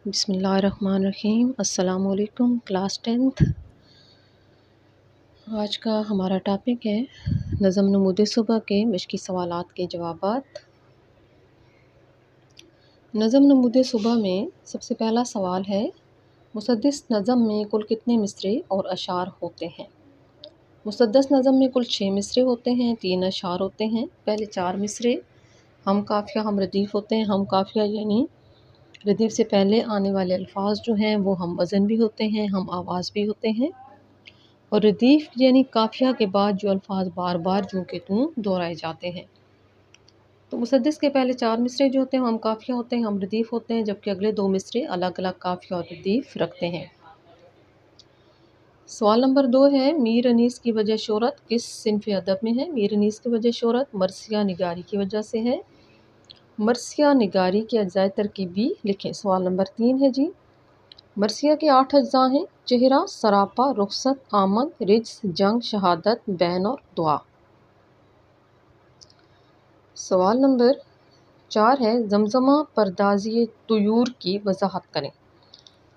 بسم اللہ الرحمن الرحیم۔ السلام علیکم کلاس 10th۔ آج کا ہمارا ٹاپک ہے نظم نمود صبح کے مشقی سوالات کے جوابات۔ نظم نمود صبح میں سب سے پہلا سوال ہے، مسدس نظم میں کل کتنے مصرعے اور اشعار ہوتے ہیں؟ مسدس نظم میں کل 6 مصرعے ہوتے ہیں، 3 اشعار ہوتے ہیں۔ پہلے 4 مصرعے ہم قافیہ ہم ردیف ہوتے ہیں۔ ہم قافیہ یعنی ردیف سے پہلے آنے والے الفاظ جو ہیں وہ ہم وزن بھی ہوتے ہیں، ہم آواز بھی ہوتے ہیں، اور ردیف یعنی قافیہ کے بعد جو الفاظ بار بار جوں کہ توں دہرائے جاتے ہیں۔ تو مسدس کے پہلے 4 مصرعے جو ہوتے ہیں ہم قافیہ ہوتے ہیں، ہم ردیف ہوتے ہیں، جبکہ اگلے 2 مصرعے الگ الگ قافیہ اور ردیف رکھتے ہیں۔ سوال نمبر 2 ہے، میر انیس کی وجہ شہرت کس صنف ادب میں ہے؟ میر انیس کی وجہ شہرت مرثیہ نگاری کی وجہ سے ہے۔ مرثیہ نگاری کے اجزائے ترکیبی لکھیں۔ سوال نمبر 3 ہے جی، مرثیہ کے 8 اجزاء ہیں، چہرہ، سراپا، رخصت، آمد، رجز، جنگ، شہادت، بین اور دعا۔ سوال نمبر 4 ہے، زمزمہ پردازی طیور کی وضاحت کریں۔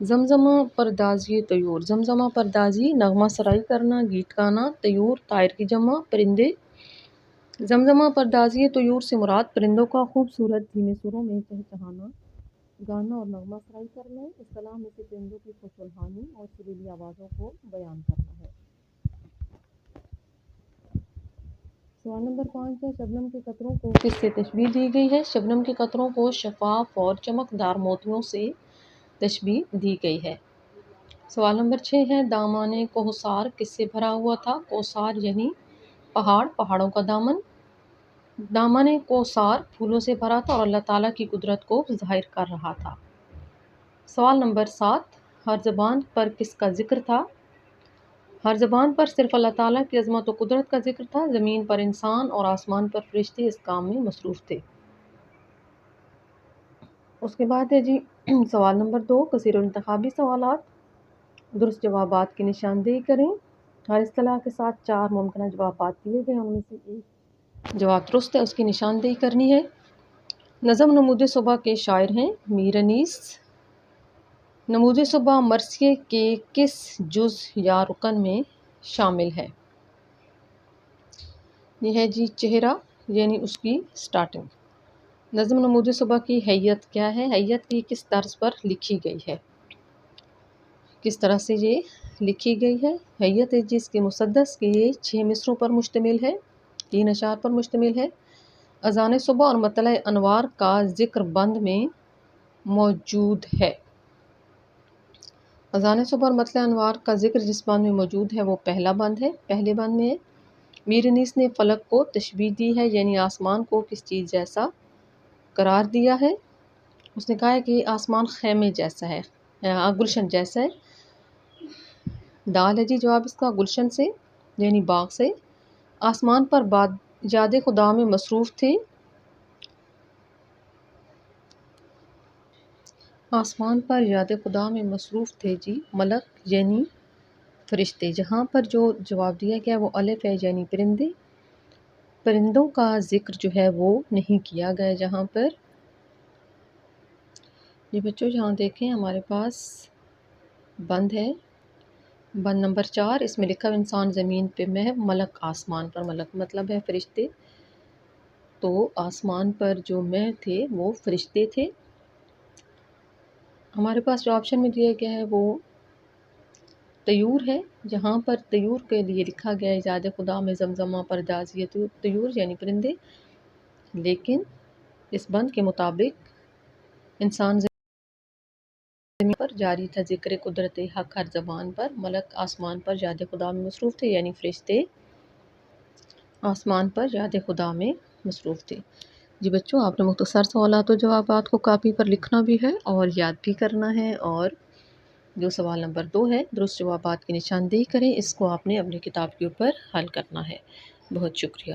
زمزمہ پردازی طیور، زمزمہ پردازی نغمہ سرائی کرنا، گیت گانا، طیور طائر کی جمع، پرندے۔ زمزمہ پردازی طیور سے مراد پرندوں کا خوبصورت دھیمے سروں میں چہچہانا، گانا اور نغمہ سرائی کرنا ہے۔ اصطلاح میں سے پرندوں کی خوشالحانی اور سریلی آوازوں کو بیان کرنا ہے۔ سوال نمبر 5 ہے، شبنم کے قطروں کو کس سے تشبیہ دی گئی ہے؟ شبنم کے قطروں کو شفاف اور چمکدار موتیوں سے تشبیہ دی گئی ہے۔ سوال نمبر 6 ہے، دامانِ کوہسار کس سے بھرا ہوا تھا؟ کوثار یعنی پہاڑ، پہاڑوں کا دامن۔ دامنِ کوثار پھولوں سے بھرا تھا اور اللہ تعالیٰ کی قدرت کو ظاہر کر رہا تھا۔ سوال نمبر 7، ہر زبان پر کس کا ذکر تھا؟ ہر زبان پر صرف اللہ تعالیٰ کی عظمت و قدرت کا ذکر تھا۔ زمین پر انسان اور آسمان پر فرشتے اس کام میں مصروف تھے۔ اس کے بعد ہے جی سوال نمبر 2، کثیر الانتخابی سوالات، درست جوابات کی نشاندہی کریں۔ ہر اصطلاح کے ساتھ 4 ممکنہ جوابات دیے گئے، ان میں سے ایک جواب درست ہے، اس کی نشاندہی کرنی ہے۔ نظم نمود صبح کے شاعر ہیں میر انیس۔ نمود صبح مرثیے کے کس جز یا رکن میں شامل ہے؟ یہ ہے جی چہرہ، یعنی اس کی سٹارٹنگ۔ نظم نمود صبح کی حیت کیا ہے؟ حیت کی کس طرز پر لکھی گئی ہے؟ کس طرح سے یہ لکھی گئی ہے؟ حیت ہے جس کے مسدس کے 6 مصروں پر مشتمل ہے، 3 اشعار پر مشتمل ہے۔ اذان صبح اور مطلع انوار کا ذکر بند میں موجود ہے۔ اذان صبح اور مطلع انوار کا ذکر جس بند میں موجود ہے وہ پہلا بند ہے، پہلے بند میں ہے۔ میر انیس نے فلک کو تشبیہ دی ہے، یعنی آسمان کو کس چیز جیسا قرار دیا ہے؟ اس نے کہا ہے کہ آسمان خیمے جیسا ہے، گلشن جیسا ہے۔ دال ہے جی جواب اس کا، گلشن سے یعنی باغ سے۔ آسمان پر یاد خدا میں مصروف تھے۔ آسمان پر یاد خدا میں مصروف تھے جی ملک یعنی فرشتے۔ جہاں پر جو جواب دیا گیا وہ الف ہے، یعنی پرندے۔ پرندوں کا ذکر جو ہے وہ نہیں کیا گیا جہاں پر۔ یہ بچوں یہاں دیکھیں ہمارے پاس بند ہے، بند نمبر 4، اس میں لکھا انسان زمین پہ محو، ملک آسمان پر۔ ملک مطلب ہے فرشتے، تو آسمان پر جو محو تھے وہ فرشتے تھے۔ ہمارے پاس جو آپشن میں دیا گیا ہے وہ طیور ہے، جہاں پر طیور کے لیے لکھا گیا ہے یاد خدا میں زمزمہ پردازی طیور یعنی پرندے، لیکن اس بند کے مطابق انسان زمین پر جاری تھا ذکر قدرت حق ہر زبان پر، ملک آسمان پر یاد خدا میں مصروف تھے، یعنی فرشتے آسمان پر یاد خدا میں مصروف تھے۔ جی بچوں، آپ نے مختصر سوالات و جوابات کو کاپی پر لکھنا بھی ہے اور یاد بھی کرنا ہے، اور جو سوال نمبر 2 ہے درست جوابات کی نشاندہی کریں، اس کو آپ نے اپنی کتاب کے اوپر حل کرنا ہے۔ بہت شکریہ۔